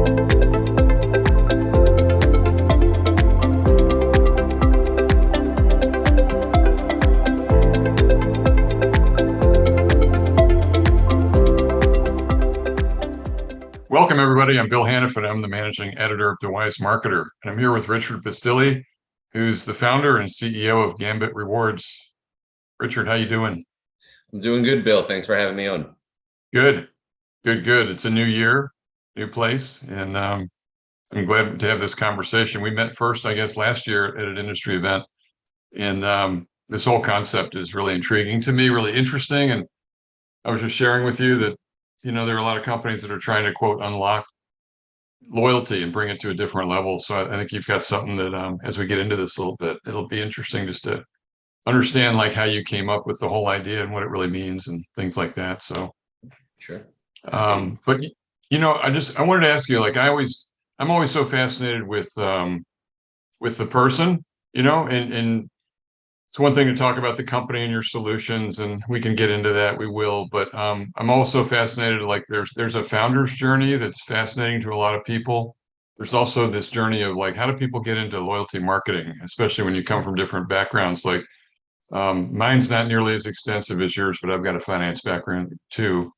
Welcome, everybody. I'm Bill Hannaford. I'm the managing editor of The Wise Marketer, and I'm here with Richard Bastilli, who's the founder and CEO of Gambit Rewards. Richard, how you doing? I'm doing good, Bill. Thanks for having me on. Good, good. It's a new year, new place, and I'm glad to have this conversation. We met first, I guess, last year at an industry event, and this whole concept is really intriguing to me, really interesting. And I was just sharing with you that, there are a lot of companies that are trying to, quote, unlock loyalty and bring it to a different level. So I think you've got something that, as we get into this a little bit, it'll be interesting just to understand like how you came up with the whole idea and what it really means and things like that. So, Sure. but I wanted to ask you, like, I'm always so fascinated with the person, and it's one thing to talk about the company and your solutions, and we can get into that. We will, but I'm also fascinated. Like, there's a founder's journey that's fascinating to a lot of people. There's also this journey of like, how do people get into loyalty marketing, especially when you come from different backgrounds. Like, mine's not nearly as extensive as yours, but I've got a finance background too.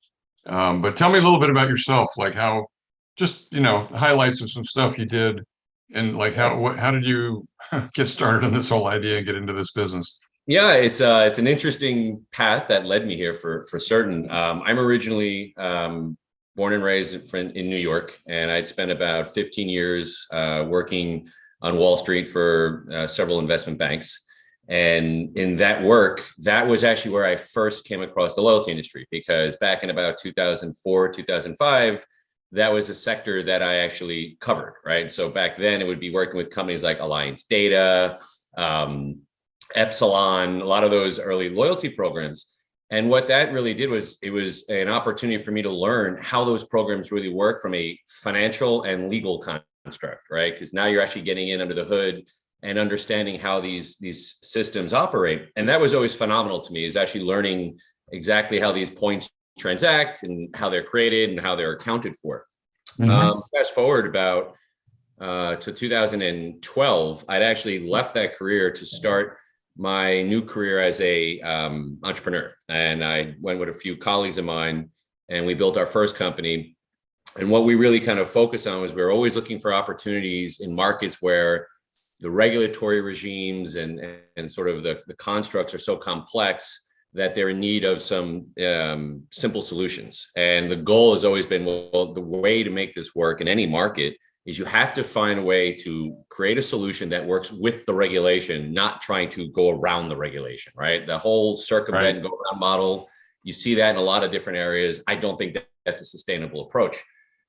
But tell me a little bit about yourself, like how, just highlights of some stuff you did, and like how did you get started on this whole idea and get into this business? Yeah, it's an interesting path that led me here for certain. I'm originally born and raised in New York, and I'd spent about 15 years working on Wall Street for several investment banks. And in that work, that was actually where I first came across the loyalty industry, because back in about 2004, 2005, that was a sector that I actually covered, right? So back then it would be working with companies like Alliance Data, Epsilon, a lot of those early loyalty programs. And what that really did was it was an opportunity for me to learn how those programs really work from a financial and legal construct, right? Because now you're actually getting in under the hood and understanding how these systems operate. And that was always phenomenal to me, is actually learning exactly how these points transact and how they're created and how they're accounted for. Fast forward about to 2012, I'd actually left that career to start my new career as a entrepreneur. And I went with a few colleagues of mine, and we built our first company. And what we really kind of focused on was we were always looking for opportunities in markets where the regulatory regimes and sort of the constructs are so complex that they're in need of some simple solutions. And the goal has always been, well, the way to make this work in any market is you have to find a way to create a solution that works with the regulation, not trying to go around the regulation, right? The whole circumvent and go around model, you see that in a lot of different areas. I don't think that's a sustainable approach.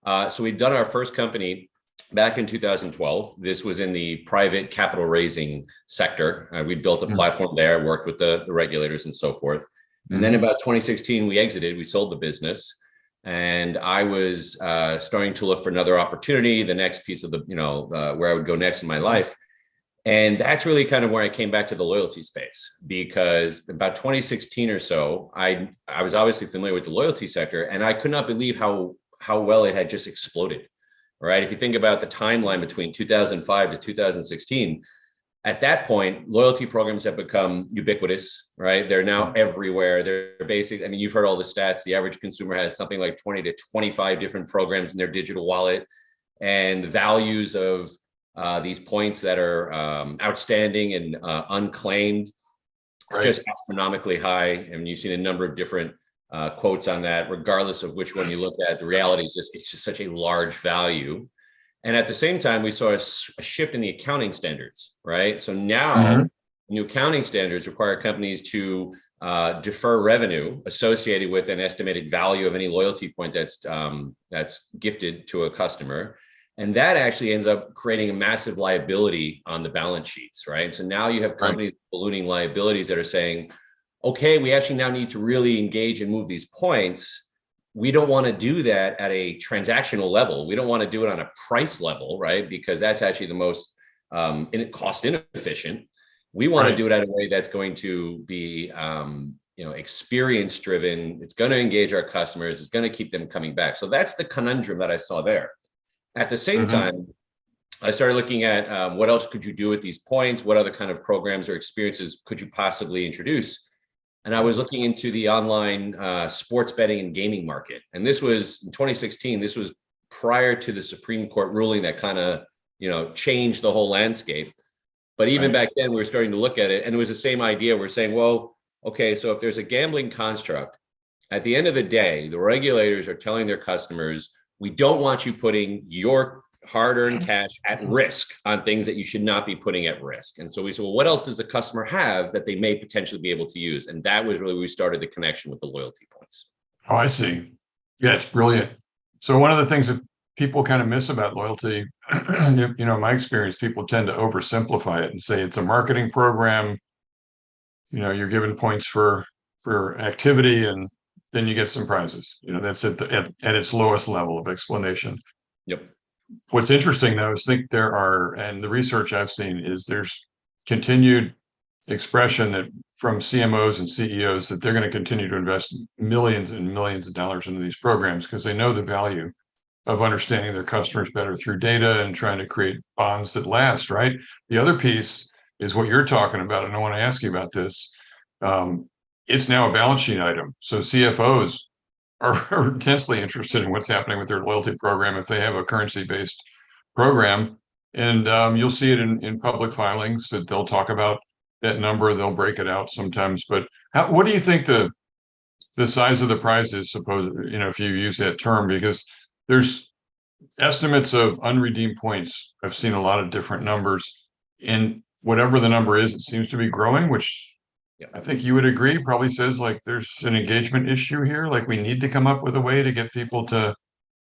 So we'd done our first company back in 2012. This was in the private capital raising sector. We built a platform there, worked with the regulators and so forth. And then about 2016, we exited, we sold the business. And I was starting to look for another opportunity, the next piece of the, where I would go next in my life. And that's really kind of where I came back to the loyalty space, because about 2016 or so, I was obviously familiar with the loyalty sector, and I could not believe how well it had just exploded. Right. If you think about the timeline between 2005 to 2016, at that point, loyalty programs have become ubiquitous, right? They're now everywhere. They're basic. I mean, you've heard all the stats. The average consumer has something like 20 to 25 different programs in their digital wallet, and the values of these points that are outstanding and unclaimed, just astronomically high. And you've seen a number of different quotes on that. Regardless of which one you look at, the reality is it's just such a large value. And at the same time, we saw a shift in the accounting standards, right? So now new accounting standards require companies to defer revenue associated with an estimated value of any loyalty point that's gifted to a customer. And that actually ends up creating a massive liability on the balance sheets, right? So now you have companies ballooning liabilities that are saying, okay, we actually now need to really engage and move these points. We don't want to do that at a transactional level. We don't want to do it on a price level, right? Because that's actually the most cost inefficient. We want to do it at a way that's going to be, experience driven. It's going to engage our customers. It's going to keep them coming back. So that's the conundrum that I saw there. At the same Mhm. time, I started looking at what else could you do with these points? What other kind of programs or experiences could you possibly introduce? And I was looking into the online sports betting and gaming market. And this was in 2016. This was prior to the Supreme Court ruling that kind of, changed the whole landscape. But even Right. back then, we were starting to look at it, and it was the same idea. We're saying, well, okay, so if there's a gambling construct, at the end of the day, the regulators are telling their customers, we don't want you putting your hard-earned cash at risk on things that you should not be putting at risk. And so we said, well, what else does the customer have that they may potentially be able to use? And that was really where we started the connection with the loyalty points. Oh, I see. Yeah, it's brilliant. So one of the things that people kind of miss about loyalty, my experience, people tend to oversimplify it and say it's a marketing program. You're given points for activity, and then you get some prizes. That's at its lowest level of explanation. Yep. What's interesting though is and the research I've seen is there's continued expression that from CMOs and CEOs that they're going to continue to invest millions and millions of dollars into these programs because they know the value of understanding their customers better through data and trying to create bonds that last, right? The other piece is what you're talking about, and I want to ask you about this. It's now a balance sheet item. So CFOs are intensely interested in what's happening with their loyalty program if they have a currency-based program. And you'll see it in public filings that they'll talk about that number. They'll break it out sometimes. But what do you think the size of the prize is, if you use that term? Because there's estimates of unredeemed points. I've seen a lot of different numbers. And whatever the number is, it seems to be growing, which I think you would agree probably says like there's an engagement issue here. Like we need to come up with a way to get people to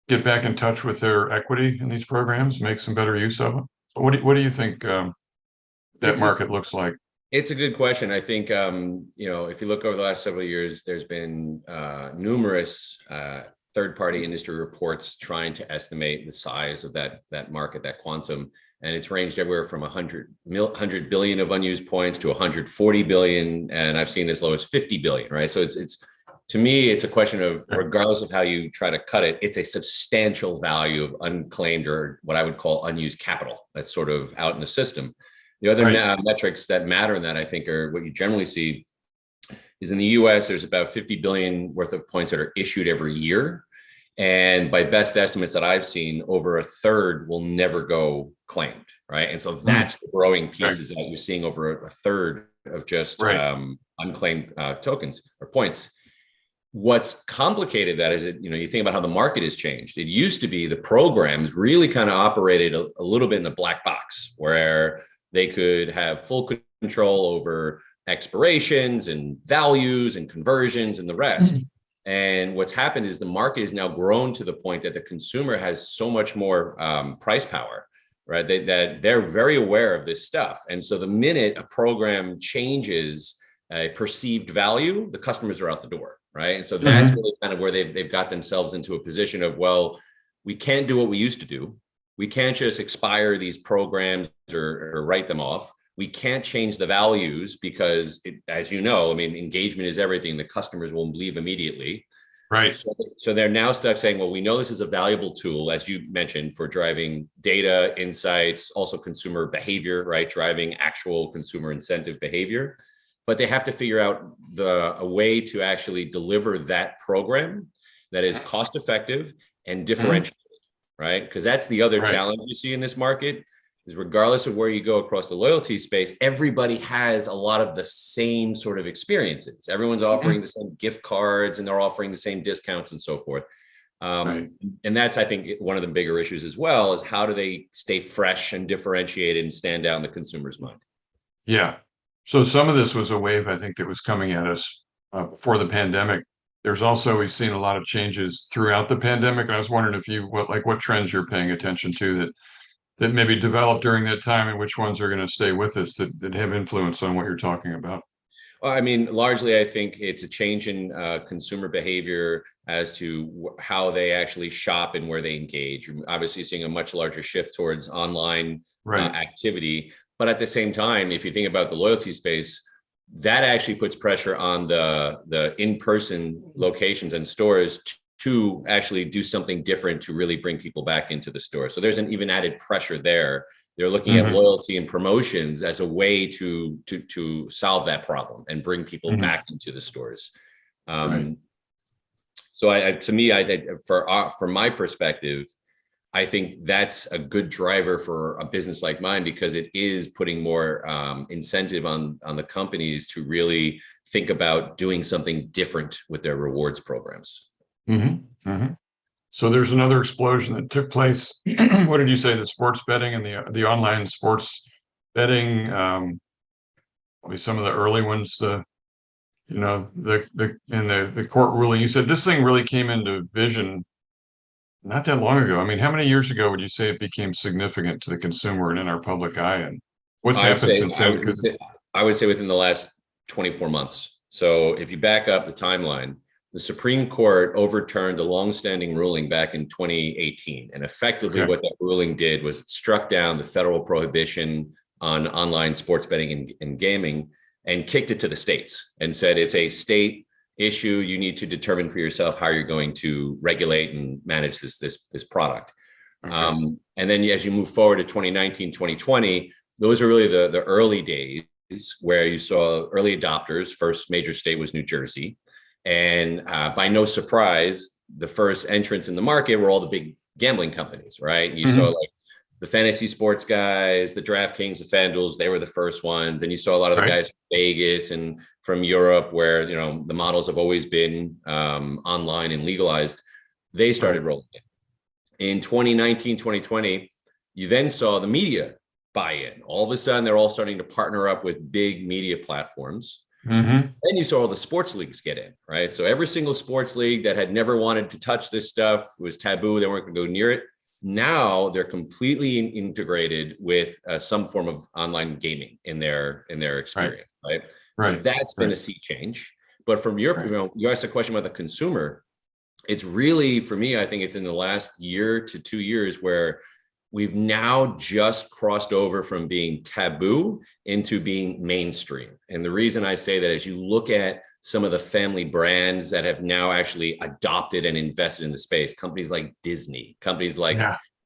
get back in touch with their equity in these programs, make some better use of them. So what do you think that It's market looks like? It's a good question. I think, if you look over the last several years, there's been numerous third-party industry reports trying to estimate the size of that market, that quantum. And it's ranged everywhere from 100 billion of unused points to 140 billion. And I've seen as low as 50 billion, right? So it's to me, it's a question of, regardless of how you try to cut it, it's a substantial value of unclaimed, or what I would call unused capital that's sort of out in the system. The other metrics that matter in that, I think, are what you generally see is in the US, there's about 50 billion worth of points that are issued every year. And by best estimates that I've seen, over a third will never go claimed, right? And so that's the growing pieces that you're seeing, over a third of just unclaimed tokens or points. What's complicated that is, you think about how the market has changed. It used to be the programs really kind of operated a little bit in the black box, where they could have full control over expirations and values and conversions and the rest. And what's happened is the market has now grown to the point that the consumer has so much more price power, right? That they're very aware of this stuff. And so the minute a program changes a perceived value, the customers are out the door, right? And so that's really kind of where they've got themselves into a position of, well, we can't do what we used to do. We can't just expire these programs or write them off. We can't change the values because, as you know, engagement is everything. The customers will leave immediately. Right. So they're now stuck saying, well, we know this is a valuable tool, as you mentioned, for driving data insights, also consumer behavior, right? Driving actual consumer incentive behavior. But they have to figure out a way to actually deliver that program that is cost effective and differentiated, right? Because that's the other challenge you see in this market. Is regardless of where you go across the loyalty space, everybody has a lot of the same sort of experiences. Everyone's offering the same gift cards, and they're offering the same discounts and so forth. And that's, I think, one of the bigger issues as well, is how do they stay fresh and differentiated and stand out in the consumer's mind? Yeah. So some of this was a wave, I think, that was coming at us before the pandemic. There's also, we've seen a lot of changes throughout the pandemic. And I was wondering what trends you're paying attention to that maybe developed during that time, and which ones are going to stay with us that have influence on what you're talking about. Well, largely, I think it's a change in consumer behavior as to how they actually shop and where they engage. You're obviously seeing a much larger shift towards online activity. But at the same time, if you think about the loyalty space, that actually puts pressure on the in-person locations and stores to actually do something different to really bring people back into the store. So there's an even added pressure there. They're looking at loyalty and promotions as a way to solve that problem and bring people back into the stores. Right. So to me, from my perspective, I think that's a good driver for a business like mine, because it is putting more incentive on the companies to really think about doing something different with their rewards programs. So there's another explosion that took place. What did you say? The sports betting and the online sports betting. Probably some of the early ones. The court ruling. You said this thing really came into vision not that long ago. I mean, how many years ago would you say it became significant to the consumer and in our public eye? And what's happened since then? I would say within the last 24 months. So if you back up the timeline, the Supreme Court overturned a longstanding ruling back in 2018. And effectively what that ruling did was it struck down the federal prohibition on online sports betting and gaming and kicked it to the states and said it's a state issue. You need to determine for yourself how you're going to regulate and manage this product. And then as you move forward to 2019, 2020, those are really the early days where you saw early adopters. First major state was New Jersey. And by no surprise, the first entrants in the market were all the big gambling companies, right? You saw like the fantasy sports guys, the DraftKings, the FanDuels, they were the first ones. And you saw a lot of the guys from Vegas and from Europe, where, the models have always been online and legalized. They started rolling in 2019, 2020. You then saw the media buy in. All of a sudden, they're all starting to partner up with big media platforms. Then you saw all the sports leagues get in, right? So every single sports league that had never wanted to touch this stuff, was taboo, they weren't going to go near it. Now they're completely integrated with some form of online gaming in their experience, right? So that's been a sea change. But from your, you asked a question about the consumer. It's really, for me, I think it's in the last year to 2 years where we've now just crossed over from being taboo into being mainstream. And the reason I say that is you look at some of the family brands that have now actually adopted and invested in the space, companies like Disney, companies like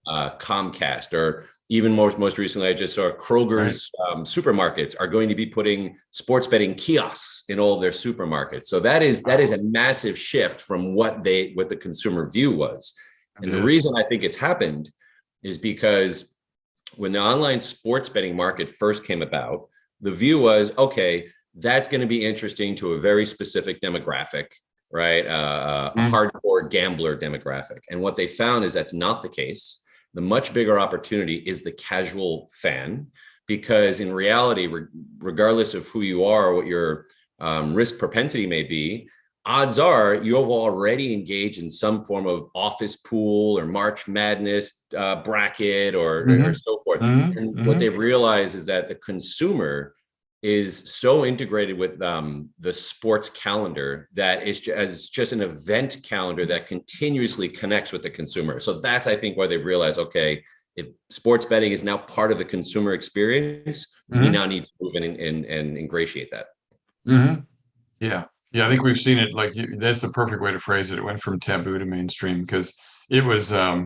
Comcast, or even most recently, I just saw Kroger's supermarkets are going to be putting sports betting kiosks in all of their supermarkets. So that is a massive shift from what the consumer view was. And the reason I think it's happened is because when the online sports betting market first came about, the view was, okay, that's going to be interesting to a very specific demographic, right? A hardcore gambler demographic. And what they found is that's not the case. The much bigger opportunity is the casual fan, because in reality, regardless of who you are, or what your risk propensity may be, odds are you have already engaged in some form of office pool or March Madness bracket or so forth. And what they've realized is that the consumer is so integrated with the sports calendar that it's just an event calendar that continuously connects with the consumer. So that's, I think, why they've realized, okay, if sports betting is now part of the consumer experience, we now need to move in and ingratiate that. Yeah, I think we've seen it. Like, that's the perfect way to phrase it. It went from taboo to mainstream, because it was, I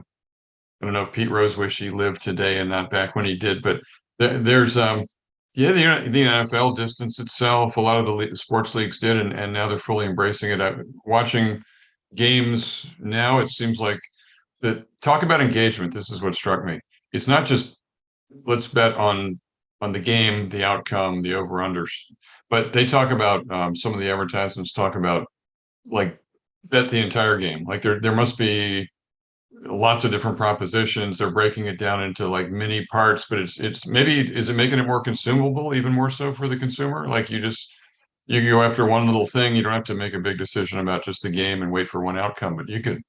don't know if Pete Rose wish he lived today and not back when he did, but there's, the NFL distanced itself. A lot of the sports leagues did, and now they're fully embracing it. Watching games now, it seems like talk about engagement. This is what struck me. It's not just let's bet on the game, the outcome, the over-unders, but they talk about, some of the advertisements talk about, like, bet the entire game. Like, there must be lots of different propositions. They're breaking it down into like mini parts, but it's maybe, is it making it more consumable, even more so for the consumer? Like, you go after one little thing. You don't have to make a big decision about just the game and wait for one outcome, but you could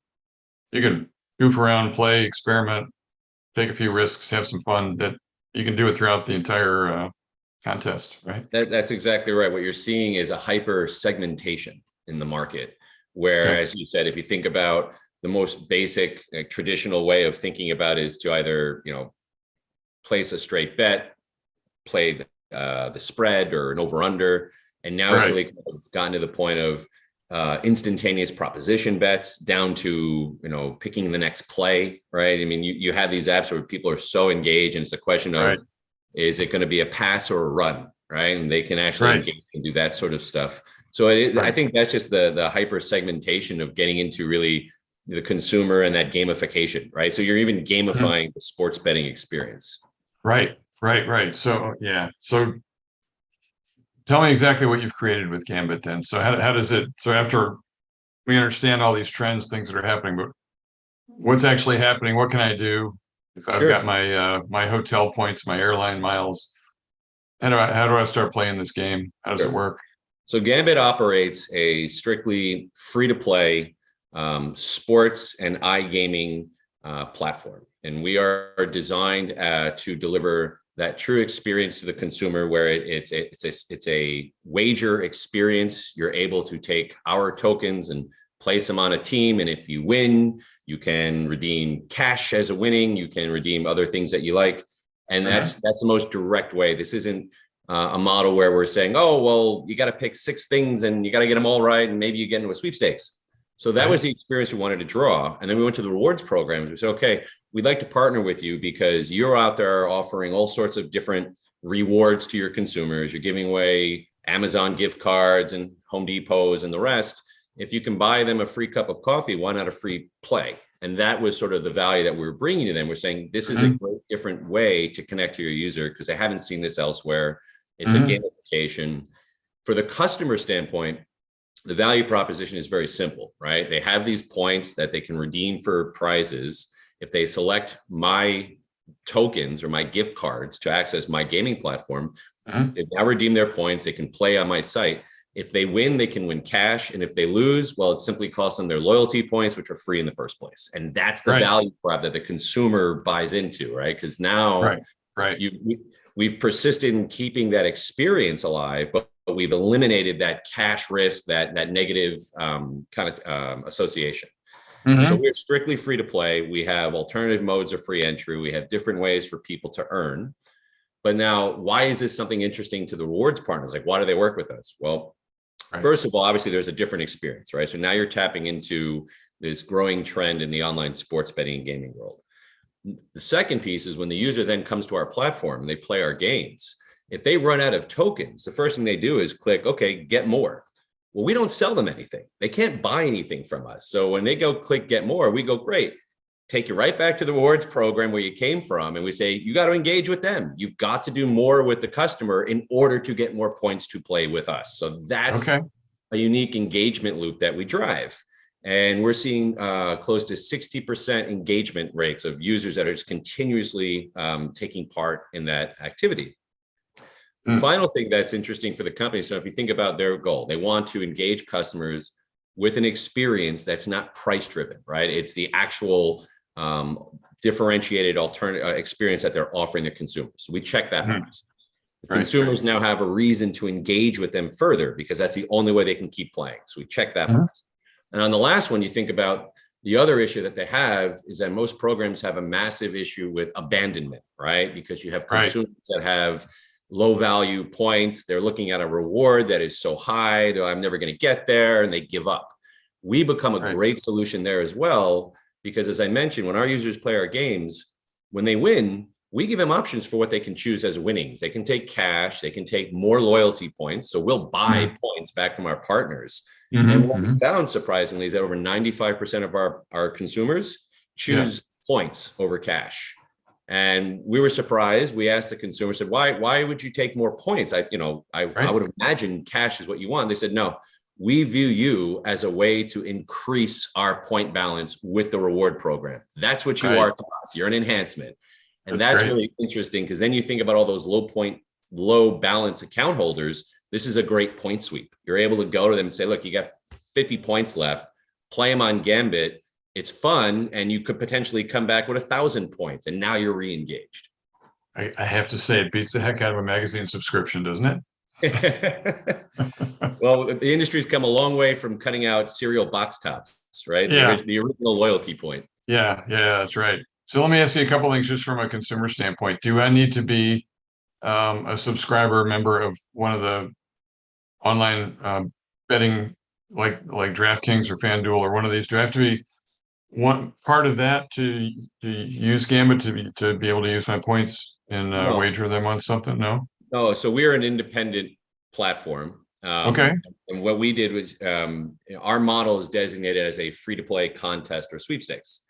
goof around, play, experiment, take a few risks, have some fun. That you can do it throughout the entire contest, right? That's exactly right. What you're seeing is a hyper segmentation in the market, where, as you said, if you think about the most basic traditional way of thinking about is to either, place a straight bet, play the spread or an over under. And now it's really kind of gotten to the point of instantaneous proposition bets down to, picking the next play, right? I mean, you have these apps where people are so engaged, and it's a question of, Right. is it going to be a pass or a run, right? And they can actually Right. engage and do that sort of stuff. So it is, I Right. think that's just the hyper segmentation of getting into really the consumer and that gamification, right? So you're even gamifying the sports betting experience. Right. Right. So yeah. So tell me exactly what you've created with Gambit then. So how does it, so after we understand all these trends, things that are happening, but what's actually happening? What can I do if I've got Sure. my hotel points, my airline miles? How do I start playing this game? How does it Sure. work? So Gambit operates a strictly free-to-play sports and iGaming platform, and we are designed to deliver that true experience to the consumer, where it's a wager experience. You're able to take our tokens and place them on a team, and if you win, you can redeem cash as a winning. You can redeem other things that you like, and that's the most direct way. This isn't a model where we're saying, oh, well, you got to pick 6 things and you got to get them all right, and maybe you get into a sweepstakes. So that was the experience we wanted to draw. And then we went to the rewards programs. We said, okay, we'd like to partner with you because you're out there offering all sorts of different rewards to your consumers. You're giving away Amazon gift cards and Home Depots and the rest. If you can buy them a free cup of coffee, why not a free play? And that was sort of the value that we were bringing to them. We're saying this is a great different way to connect to your user because I haven't seen this elsewhere. It's a gamification. For the customer standpoint, the value proposition is very simple, right? They have these points that they can redeem for prizes. If they select my tokens or my gift cards to access my gaming platform, they've now redeemed their points. They can play on my site. If they win, they can win cash. And if they lose, well, it simply costs them their loyalty points, which are free in the first place. And that's the value prop that the consumer buys into, right? Because now we've persisted in keeping that experience alive, but we've eliminated that cash risk, that negative association. So we're strictly free to play. We have alternative modes of free entry. We have different ways for people to earn. But now, why is this something interesting to the rewards partners? Like, why do they work with us? Well, first of all, obviously there's a different experience, right? So now you're tapping into this growing trend in the online sports betting and gaming world. The second piece is when the user then comes to our platform and they play our games, if they run out of tokens, the first thing they do is click, okay, get more. Well, we don't sell them anything. They can't buy anything from us. So when they go click get more, we go, great, take you right back to the rewards program where you came from. And we say, you got to engage with them. You've got to do more with the customer in order to get more points to play with us. So that's a unique engagement loop that we drive. And we're seeing close to 60% engagement rates of users that are just continuously taking part in that activity. The final thing that's interesting for the company, so if you think about their goal, they want to engage customers with an experience that's not price driven, right? It's the actual differentiated alternative experience that they're offering the consumers. So we check that box. The consumers now have a reason to engage with them further because that's the only way they can keep playing. So we check that box. And on the last one, you think about the other issue that they have is that most programs have a massive issue with abandonment, right? Because you have consumers that have low value points. They're looking at a reward that is so high that I'm never going to get there, and they give up. We become a great solution there as well, because as I mentioned, when our users play our games, when they win, we give them options for what they can choose as winnings. They can take cash, they can take more loyalty points. So we'll buy points back from our partners. And what we found, surprisingly, is that over 95% of our consumers choose points over cash. And we were surprised. We asked the consumer, said, why would you take more points? I would imagine cash is what you want. They said, no, we view you as a way to increase our point balance with the reward program. That's what you are to us. You're an enhancement. And that's really interesting, because then you think about all those low balance account holders. This is a great point sweep. You're able to go to them and say, look, you got 50 points left, play them on Gambit. It's fun. And you could potentially come back with 1,000 points. And now you're re-engaged. I have to say, it beats the heck out of a magazine subscription, doesn't it? Well, the industry's come a long way from cutting out cereal box tops, right? Yeah. The original loyalty point. Yeah, that's right. So let me ask you a couple of things just from a consumer standpoint. Do I need to be a subscriber member of one of the online betting like DraftKings or FanDuel or one of these? Do I have to be one part of that to use Gambit to be able to use my points and No, wager them on something? No. no. So we're an independent platform. Okay. And what we did was our model is designated as a free to play contest or sweepstakes.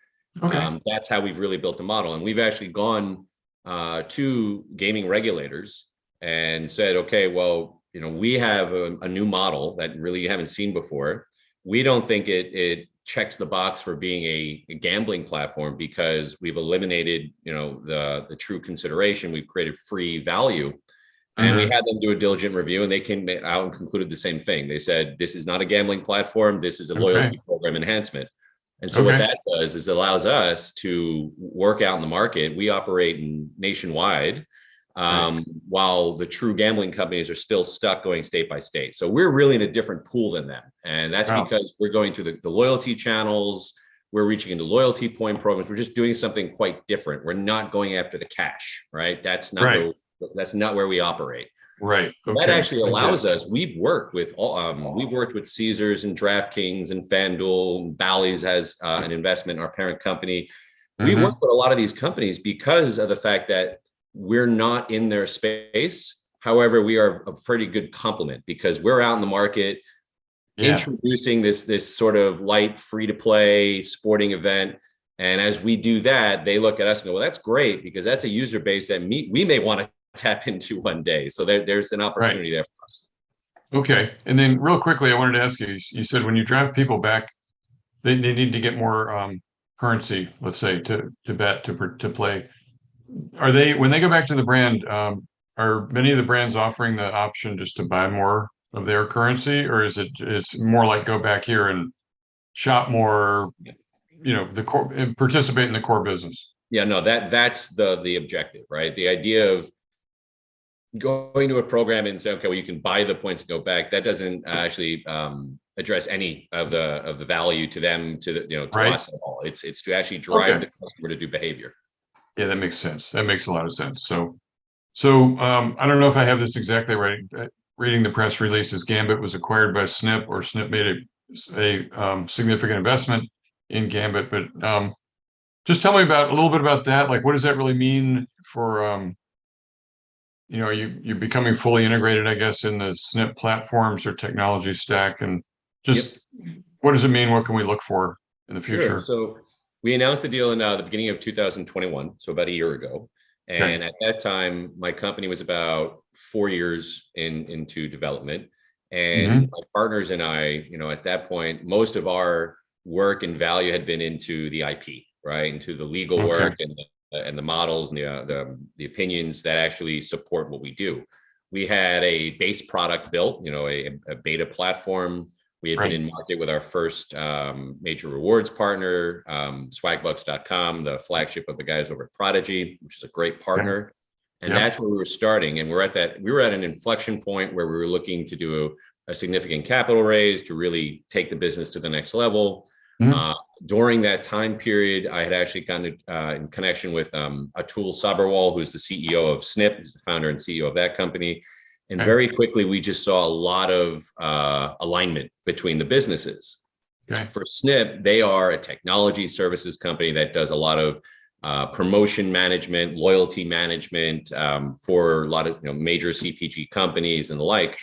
Okay. That's how we've really built the model. And we've actually gone to gaming regulators and said, okay, well, we have a new model that really you haven't seen before. We don't think it checks the box for being a gambling platform because we've eliminated, the true consideration. We've created free value. And we had them do a diligent review, and they came out and concluded the same thing. They said, this is not a gambling platform. This is a loyalty program enhancement. And so what that does is allows us to work out in the market. We operate nationwide, while the true gambling companies are still stuck going state by state. So we're really in a different pool than them. And that's because we're going to the loyalty channels. We're reaching into loyalty point programs. We're just doing something quite different. We're not going after the cash, right? That's not where we operate. Right. Okay. That actually allows us. We've worked with Caesars and DraftKings and FanDuel. Bally's has an investment in our parent company. We work with a lot of these companies because of the fact that we're not in their space. However, we are a pretty good complement because we're out in the market introducing this sort of light free to play sporting event. And as we do that, they look at us and go, well, that's great because that's a user base that we may want to tap into one day. So there's an opportunity there for us. Okay. And then real quickly, I wanted to ask you, you said when you draft people back, they need to get more currency, let's say, to bet, to play. Are they, when they go back to the brand, are many of the brands offering the option just to buy more of their currency, or it's more like go back here and shop more, the core and participate in the core business? Yeah, no, that's the objective, right? The idea of going to a program and say, okay, well, you can buy the points and go back. That doesn't actually address any of the value to them, to us at all. It's to actually drive the customer to do behavior. Yeah, that makes sense. That makes a lot of sense. So I don't know if I have this exactly right. Reading the press releases, Gambit was acquired by Snip, or Snip made a significant investment in Gambit. But just tell me a little bit about that. Like, what does that really mean for you're becoming fully integrated, I guess, in the Snip platforms or technology stack, and just what does it mean? What can we look for in the future? Sure. So we announced the deal in the beginning of 2021, so about a year ago. And at that time, my company was about 4 years into development. And my partners and I, at that point, most of our work and value had been into the IP, right? Into the legal work and the models and the opinions that actually support what we do. We had a base product built, a beta platform. We had been in market with our first major rewards partner, swagbucks.com, the flagship of the guys over at Prodigy, which is a great partner. And that's where we were starting. And we were at an inflection point where we were looking to do a significant capital raise to really take the business to the next level. During that time period, I had actually gotten in connection with Atul Sabharwal, who's the CEO of Snip. He's the founder and CEO of that company. And very quickly, we just saw a lot of alignment between the businesses. For Snip, they are a technology services company that does a lot of promotion management, loyalty management for a lot of major CPG companies and the like.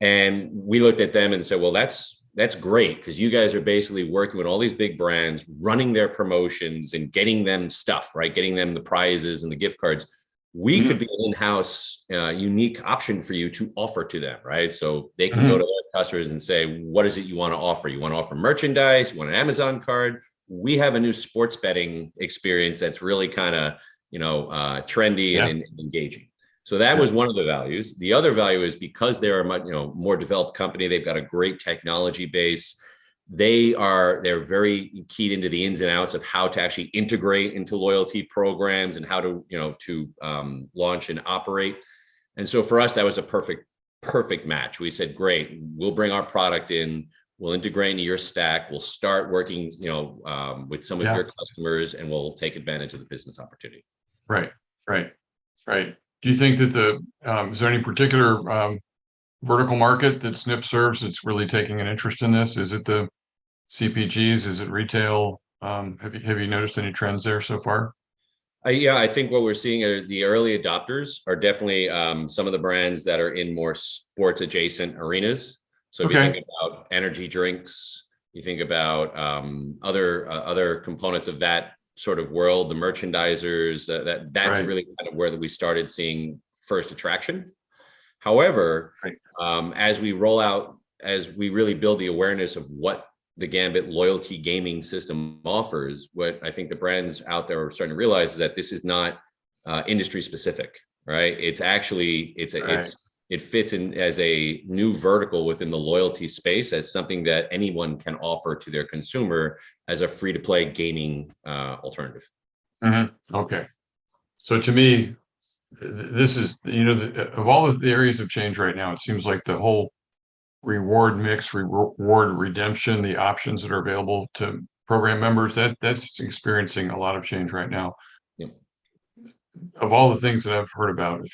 And we looked at them and said, well, that's great, because you guys are basically working with all these big brands, running their promotions and getting them stuff, right? Getting them the prizes and the gift cards. We could be an in-house unique option for you to offer to them, right? So they can go to their customers and say, what is it you want to offer? You want to offer merchandise? You want an Amazon card? We have a new sports betting experience that's really kind of, trendy and engaging. So that was one of the values. The other value is because they're a much, more developed company, they've got a great technology base. They're very keyed into the ins and outs of how to actually integrate into loyalty programs and how to, launch and operate. And so for us, that was a perfect match. We said, great, we'll bring our product in, we'll integrate into your stack, we'll start working, with some of your customers, and we'll take advantage of the business opportunity. Right. Do you think that is there any particular vertical market that Snip serves that's really taking an interest in this? Is it the CPGs? Is it retail? Have you noticed any trends there so far? Yeah, I think what we're seeing are the early adopters are definitely some of the brands that are in more sports adjacent arenas. So if you Okay. think about energy drinks, you think about other components of that sort of world, the merchandisers, that's Right. really kind of where we started seeing first attraction. However, Right. as we roll out, as we really build the awareness of what the Gambit loyalty gaming system offers, what I think the brands out there are starting to realize is that this is not industry specific, right? It's actually Right. it fits in as a new vertical within the loyalty space as something that anyone can offer to their consumer as a free to play gaming alternative. Okay. So to me, this is, of all of the areas of change right now, it seems like the whole reward mix, reward redemption, the options that are available to program members, that's experiencing a lot of change right now. Yep. Of all the things that I've heard about,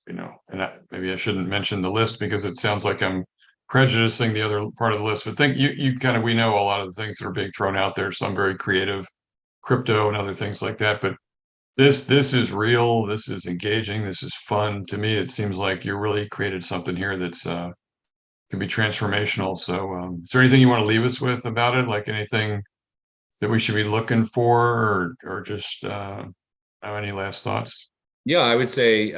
and maybe I shouldn't mention the list because it sounds like I'm prejudicing the other part of the list, but we know a lot of the things that are being thrown out there, some very creative, crypto and other things like that. But this is real, this is engaging, this is fun. To me, it seems like you really created something here that's can be transformational. So is there anything you want to leave us with about it? Like anything that we should be looking for or just have any last thoughts? Yeah, I would say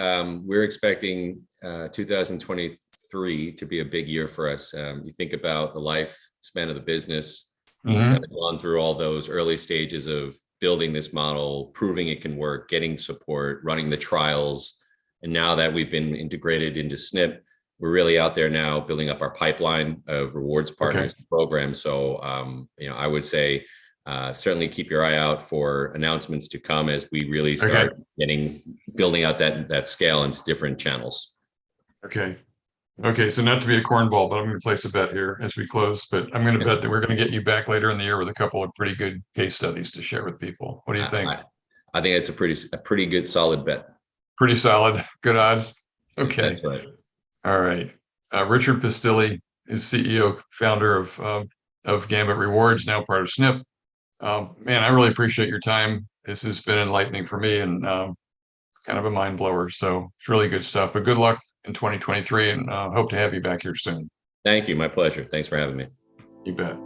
we're expecting 2023 to be a big year for us. You think about the lifespan of the business, Mhm. gone through all those early stages of building this model, proving it can work, getting support, running the trials. And now that we've been integrated into Snip, we're really out there now building up our pipeline of rewards partners and programs. So, I would say certainly keep your eye out for announcements to come as we really Okay. start building out that scale into different channels. Okay. Okay. So not to be a cornball, but I'm going to place a bet here as we close. But I'm going to bet that we're going to get you back later in the year with a couple of pretty good case studies to share with people. What do you I, think? I, I think it's a pretty good solid bet. Pretty solid. Good odds. Okay. That's right. All right. Richard Pistilli is CEO, founder of Gambit Rewards, now part of Snip. Man, I really appreciate your time. This has been enlightening for me and kind of a mind blower. So it's really good stuff. But good luck in 2023 and hope to have you back here soon. Thank you. My pleasure. Thanks for having me. You bet.